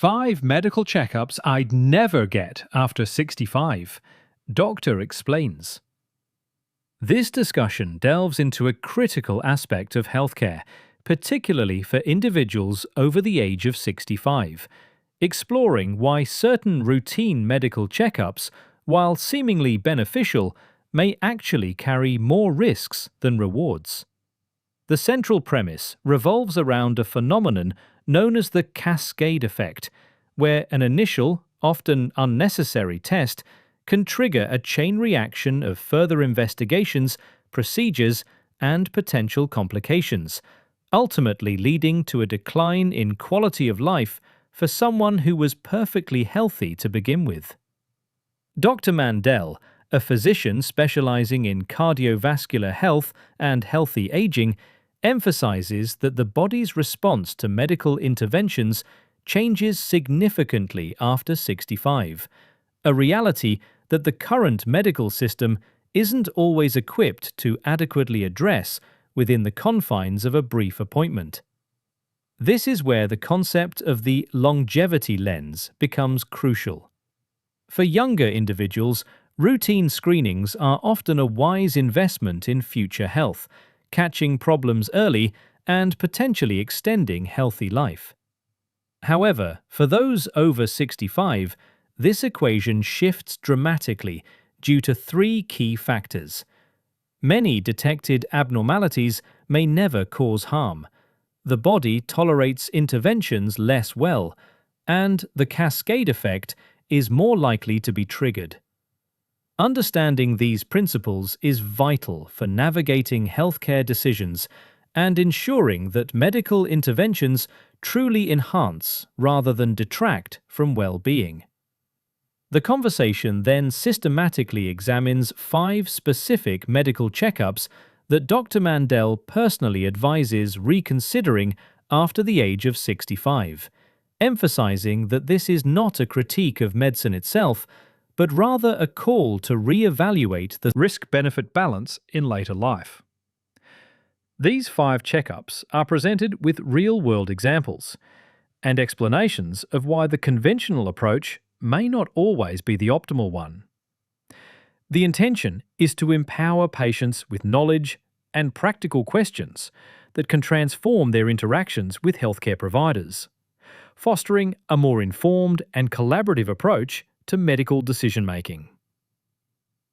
5 medical checkups I'd never get after 65. Doctor explains. This discussion delves into a critical aspect of healthcare, particularly for individuals over the age of 65, exploring why certain routine medical checkups, while seemingly beneficial, may actually carry more risks than rewards. The central premise revolves around a phenomenon known as the cascade effect, where an initial, often unnecessary test can trigger a chain reaction of further investigations, procedures, and potential complications, ultimately leading to a decline in quality of life for someone who was perfectly healthy to begin with. Dr. Mandell, a physician specializing in cardiovascular health and healthy aging, emphasizes that the body's response to medical interventions changes significantly after 65, a reality that the current medical system isn't always equipped to adequately address within the confines of a brief appointment. This is where the concept of the longevity lens becomes crucial. For younger individuals, routine screenings are often a wise investment in future health, catching problems early and potentially extending healthy life. However, for those over 65, this equation shifts dramatically due to 3 key factors. Many detected abnormalities may never cause harm. The body tolerates interventions less well, and the cascade effect is more likely to be triggered. Understanding these principles is vital for navigating healthcare decisions and ensuring that medical interventions truly enhance rather than detract from well-being. The conversation then systematically examines 5 specific medical checkups that Dr. Mandell personally advises reconsidering after the age of 65, emphasizing that this is not a critique of medicine itself, but rather a call to re-evaluate the risk-benefit balance in later life. These 5 checkups are presented with real-world examples and explanations of why the conventional approach may not always be the optimal one. The intention is to empower patients with knowledge and practical questions that can transform their interactions with healthcare providers, fostering a more informed and collaborative approach to medical decision-making.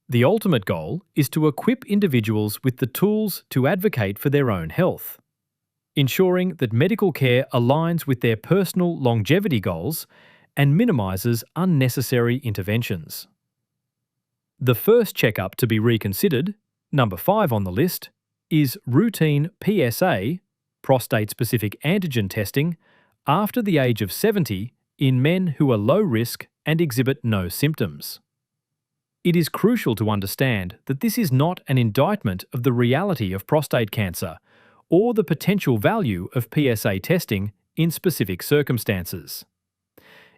The ultimate goal is to equip individuals with the tools to advocate for their own health, ensuring that medical care aligns with their personal longevity goals and minimizes unnecessary interventions. The first checkup to be reconsidered, number 5 on the list, is routine PSA, prostate-specific antigen testing, after the age of 70 in men who are low risk and exhibit no symptoms. It is crucial to understand that this is not an indictment of the reality of prostate cancer or the potential value of PSA testing in specific circumstances.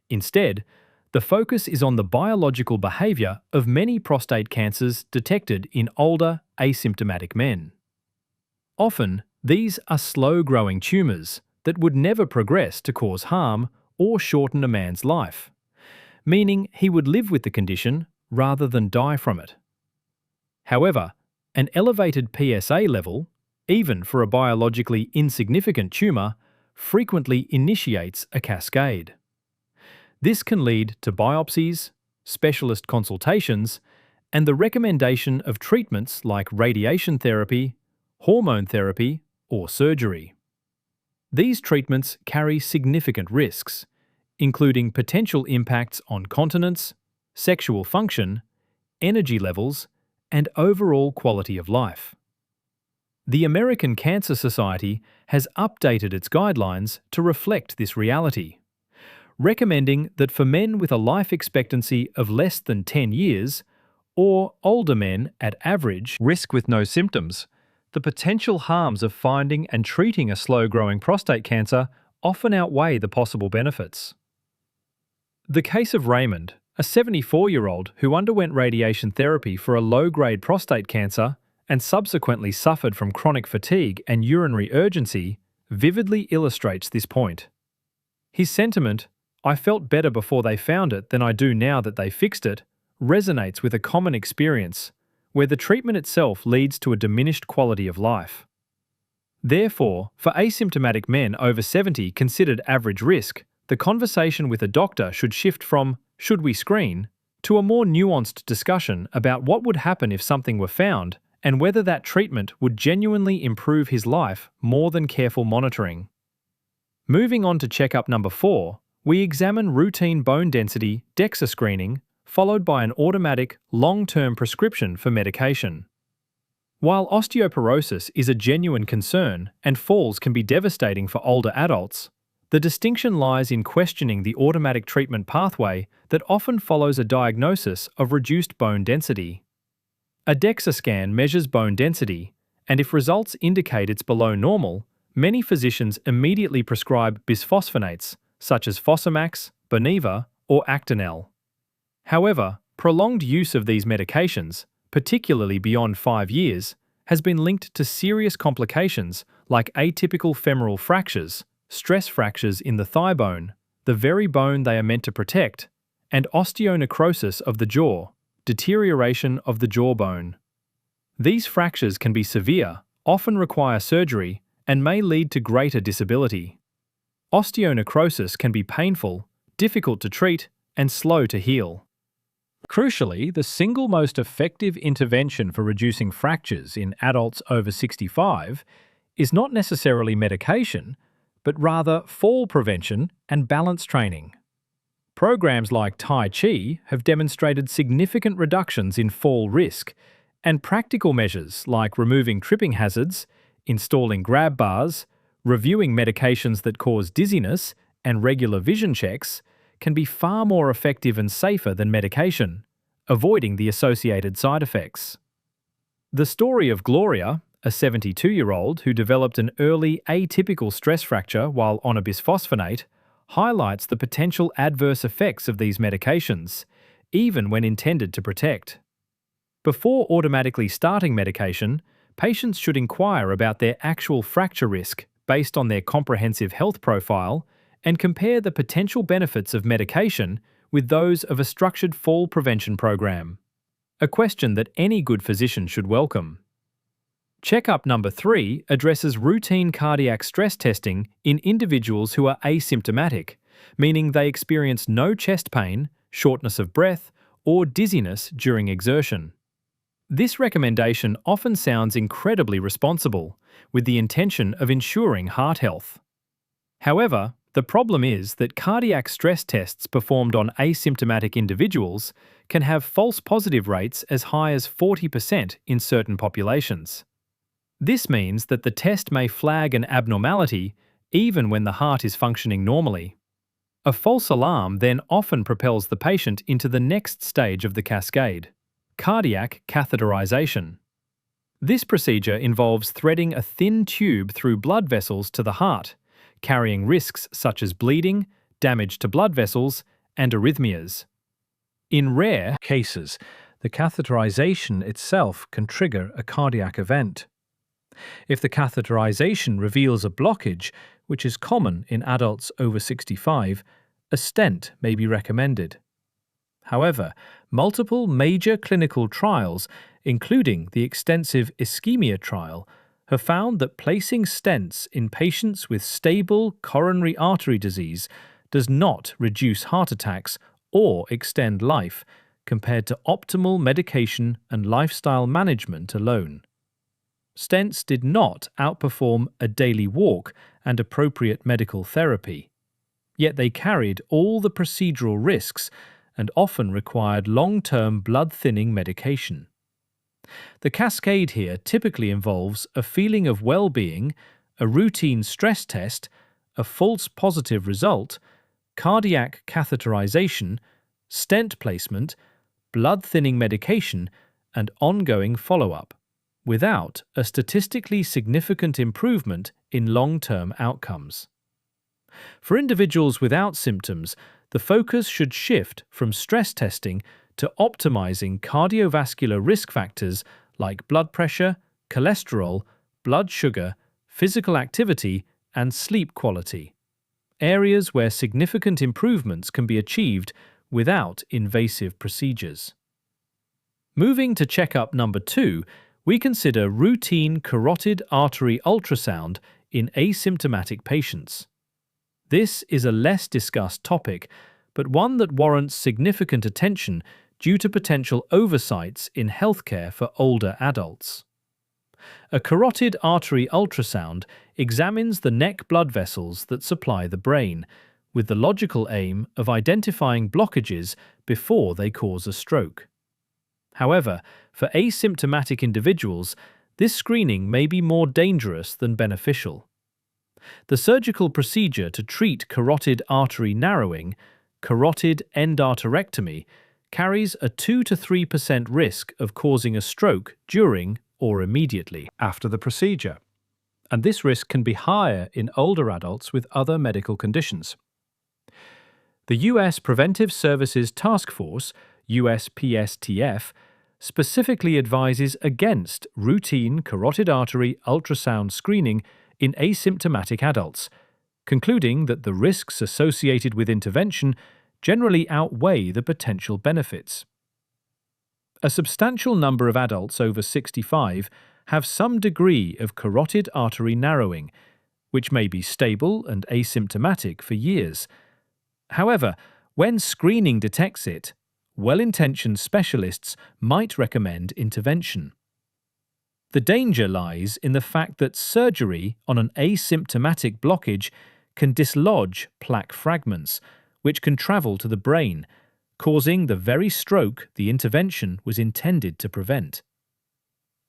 Instead, the focus is on the biological behavior of many prostate cancers detected in older, asymptomatic men. Often, these are slow-growing tumors that would never progress to cause harm or shorten a man's life, meaning he would live with the condition rather than die from it. However, an elevated PSA level, even for a biologically insignificant tumor, frequently initiates a cascade. This can lead to biopsies, specialist consultations, and the recommendation of treatments like radiation therapy, hormone therapy, or surgery. These treatments carry significant risks, including potential impacts on continence, sexual function, energy levels, and overall quality of life. The American Cancer Society has updated its guidelines to reflect this reality, recommending that for men with a life expectancy of less than 10 years, or older men at average risk with no symptoms, the potential harms of finding and treating a slow-growing prostate cancer often outweigh the possible benefits. The case of Raymond, a 74-year-old who underwent radiation therapy for a low-grade prostate cancer and subsequently suffered from chronic fatigue and urinary urgency, vividly illustrates this point. His sentiment, "I felt better before they found it than I do now that they fixed it," resonates with a common experience, where the treatment itself leads to a diminished quality of life. Therefore, for asymptomatic men over 70 considered average risk, the conversation with a doctor should shift from "should we screen?" to a more nuanced discussion about what would happen if something were found and whether that treatment would genuinely improve his life more than careful monitoring. Moving on to checkup number 4, we examine routine bone density DEXA screening, followed by an automatic, long-term prescription for medication. While osteoporosis is a genuine concern and falls can be devastating for older adults, the distinction lies in questioning the automatic treatment pathway that often follows a diagnosis of reduced bone density. A DEXA scan measures bone density, and if results indicate it's below normal, many physicians immediately prescribe bisphosphonates, such as Fosamax, Boniva, or Actonel. However, prolonged use of these medications, particularly beyond 5 years, has been linked to serious complications like atypical femoral fractures, stress fractures in the thigh bone, the very bone they are meant to protect, and osteonecrosis of the jaw, deterioration of the jawbone. These fractures can be severe, often require surgery, and may lead to greater disability. Osteonecrosis can be painful, difficult to treat, and slow to heal. Crucially, the single most effective intervention for reducing fractures in adults over 65 is not necessarily medication, but rather fall prevention and balance training. Programs like Tai Chi have demonstrated significant reductions in fall risk, and practical measures like removing tripping hazards, installing grab bars, reviewing medications that cause dizziness, and regular vision checks can be far more effective and safer than medication, avoiding the associated side effects. The story of Gloria, a 72-year-old who developed an early atypical stress fracture while on a bisphosphonate, highlights the potential adverse effects of these medications, even when intended to protect. Before automatically starting medication, patients should inquire about their actual fracture risk based on their comprehensive health profile and compare the potential benefits of medication with those of a structured fall prevention program. A question that any good physician should welcome. Checkup number 3 addresses routine cardiac stress testing in individuals who are asymptomatic, meaning they experience no chest pain, shortness of breath, or dizziness during exertion. This recommendation often sounds incredibly responsible, with the intention of ensuring heart health. However, the problem is that cardiac stress tests performed on asymptomatic individuals can have false positive rates as high as 40% in certain populations. This means that the test may flag an abnormality even when the heart is functioning normally. A false alarm then often propels the patient into the next stage of the cascade: cardiac catheterization. This procedure involves threading a thin tube through blood vessels to the heart, carrying risks such as bleeding, damage to blood vessels, and arrhythmias. In rare cases, the catheterization itself can trigger a cardiac event. If the catheterization reveals a blockage, which is common in adults over 65, a stent may be recommended. However, multiple major clinical trials, including the extensive ischemia trial, have found that placing stents in patients with stable coronary artery disease does not reduce heart attacks or extend life compared to optimal medication and lifestyle management alone. Stents did not outperform a daily walk and appropriate medical therapy, yet they carried all the procedural risks and often required long-term blood-thinning medication. The cascade here typically involves a feeling of well-being, a routine stress test, a false positive result, cardiac catheterization, stent placement, blood-thinning medication, and ongoing follow-up, without a statistically significant improvement in long-term outcomes. For individuals without symptoms, the focus should shift from stress testing to optimizing cardiovascular risk factors like blood pressure, cholesterol, blood sugar, physical activity, and sleep quality. areas where significant improvements can be achieved without invasive procedures. Moving to checkup number 2, we consider routine carotid artery ultrasound in asymptomatic patients. This is a less discussed topic, but one that warrants significant attention due to potential oversights in healthcare for older adults. A carotid artery ultrasound examines the neck blood vessels that supply the brain, with the logical aim of identifying blockages before they cause a stroke. However, for asymptomatic individuals, this screening may be more dangerous than beneficial. The surgical procedure to treat carotid artery narrowing, carotid endarterectomy, carries a 2 to 3% risk of causing a stroke during or immediately after the procedure, and this risk can be higher in older adults with other medical conditions. The U.S. Preventive Services Task Force, USPSTF, specifically advises against routine carotid artery ultrasound screening in asymptomatic adults, concluding that the risks associated with intervention generally outweigh the potential benefits. A substantial number of adults over 65 have some degree of carotid artery narrowing, which may be stable and asymptomatic for years. However, when screening detects it, well-intentioned specialists might recommend intervention. The danger lies in the fact that surgery on an asymptomatic blockage can dislodge plaque fragments, which can travel to the brain, causing the very stroke the intervention was intended to prevent.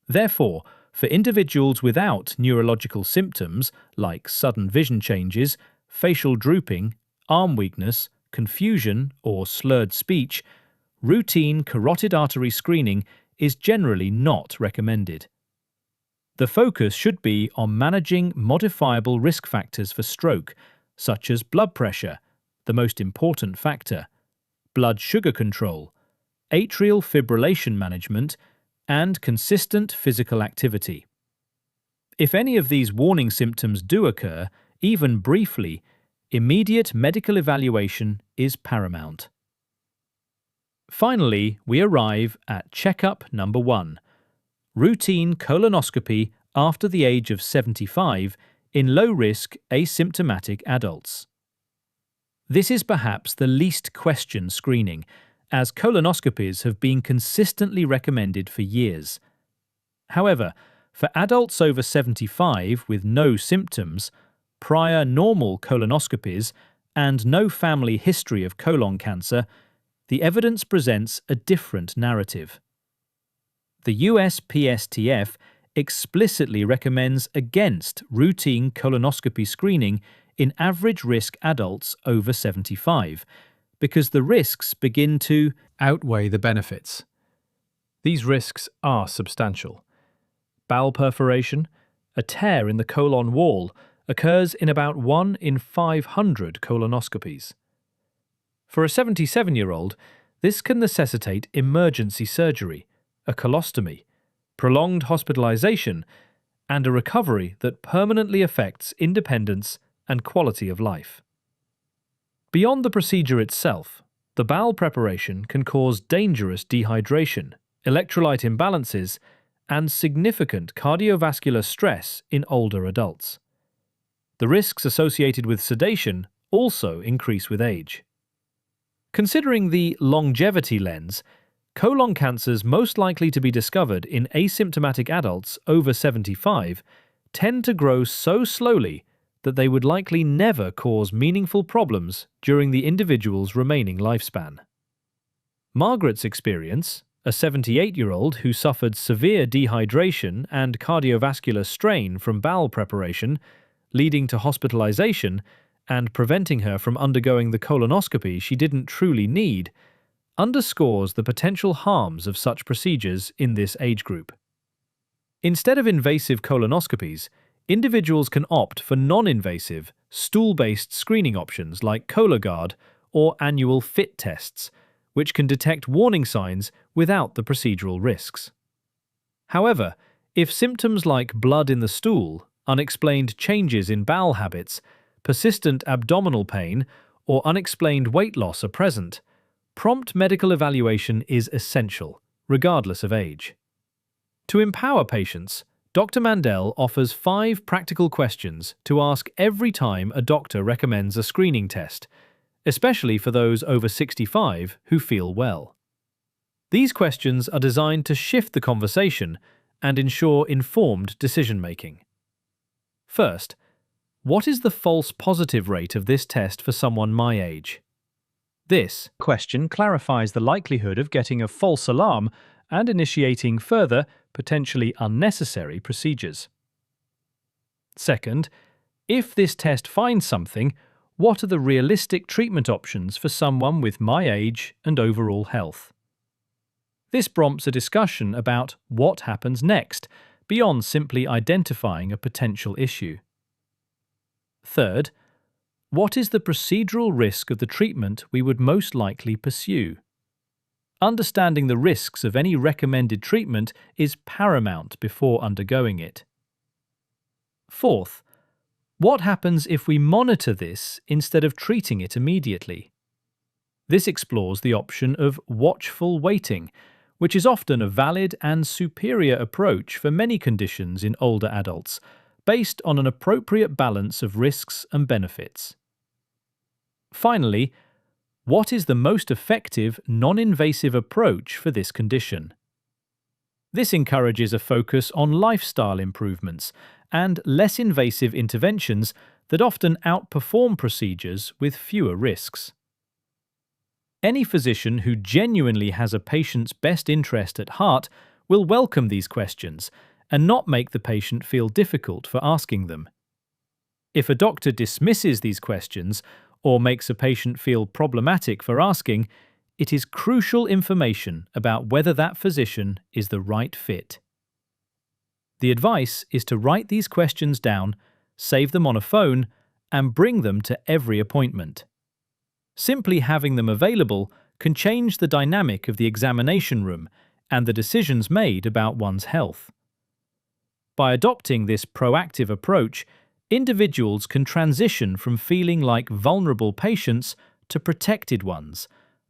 Therefore, for individuals without neurological symptoms like sudden vision changes, facial drooping, arm weakness, confusion, or slurred speech, routine carotid artery screening is generally not recommended. The focus should be on managing modifiable risk factors for stroke, such as blood pressure, the most important factor, blood sugar control, atrial fibrillation management, and consistent physical activity. If any of these warning symptoms do occur, even briefly, immediate medical evaluation is paramount. Finally, we arrive at checkup number 1, routine colonoscopy after the age of 75 in low-risk asymptomatic adults. This is perhaps the least questioned screening, as colonoscopies have been consistently recommended for years. However, for adults over 75 with no symptoms, prior normal colonoscopies, and no family history of colon cancer, the evidence presents a different narrative. The USPSTF explicitly recommends against routine colonoscopy screening in average-risk adults over 75, because the risks begin to outweigh the benefits. These risks are substantial. Bowel perforation, a tear in the colon wall, occurs in about 1 in 500 colonoscopies. For a 77-year-old, this can necessitate emergency surgery, a colostomy, prolonged hospitalization, and a recovery that permanently affects independence and quality of life. Beyond the procedure itself, the bowel preparation can cause dangerous dehydration, electrolyte imbalances, and significant cardiovascular stress in older adults. The risks associated with sedation also increase with age. Considering the longevity lens, colon cancers most likely to be discovered in asymptomatic adults over 75 tend to grow so slowly that they would likely never cause meaningful problems during the individual's remaining lifespan. Margaret's experience, a 78-year-old who suffered severe dehydration and cardiovascular strain from bowel preparation, leading to hospitalization and preventing her from undergoing the colonoscopy she didn't truly need, underscores the potential harms of such procedures in this age group. Instead of invasive colonoscopies, individuals can opt for non-invasive, stool-based screening options like Cologuard or annual FIT tests, which can detect warning signs without the procedural risks. However, if symptoms like blood in the stool, unexplained changes in bowel habits, persistent abdominal pain, or unexplained weight loss are present, prompt medical evaluation is essential, regardless of age. To empower patients, Dr. Mandell offers 5 practical questions to ask every time a doctor recommends a screening test, especially for those over 65 who feel well. These questions are designed to shift the conversation and ensure informed decision-making. First, what is the false positive rate of this test for someone my age? This question clarifies the likelihood of getting a false alarm and initiating further, potentially unnecessary procedures. Second, if this test finds something, what are the realistic treatment options for someone with my age and overall health? This prompts a discussion about what happens next, beyond simply identifying a potential issue. Third, what is the procedural risk of the treatment we would most likely pursue? Understanding the risks of any recommended treatment is paramount before undergoing it. Fourth, what happens if we monitor this instead of treating it immediately? This explores the option of watchful waiting, which is often a valid and superior approach for many conditions in older adults, based on an appropriate balance of risks and benefits. Finally, what is the most effective, non-invasive approach for this condition? This encourages a focus on lifestyle improvements and less invasive interventions that often outperform procedures with fewer risks. Any physician who genuinely has a patient's best interest at heart will welcome these questions and not make the patient feel difficult for asking them. If a doctor dismisses these questions or makes a patient feel problematic for asking, it is crucial information about whether that physician is the right fit. The advice is to write these questions down, save them on a phone, and bring them to every appointment. Simply having them available can change the dynamic of the examination room and the decisions made about one's health. By adopting this proactive approach, individuals can transition from feeling like vulnerable patients to protected ones,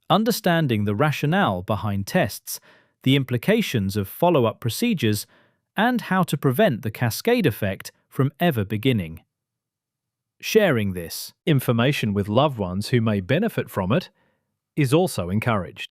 understanding the rationale behind tests, the implications of follow-up procedures, and how to prevent the cascade effect from ever beginning. Sharing this information with loved ones who may benefit from it is also encouraged.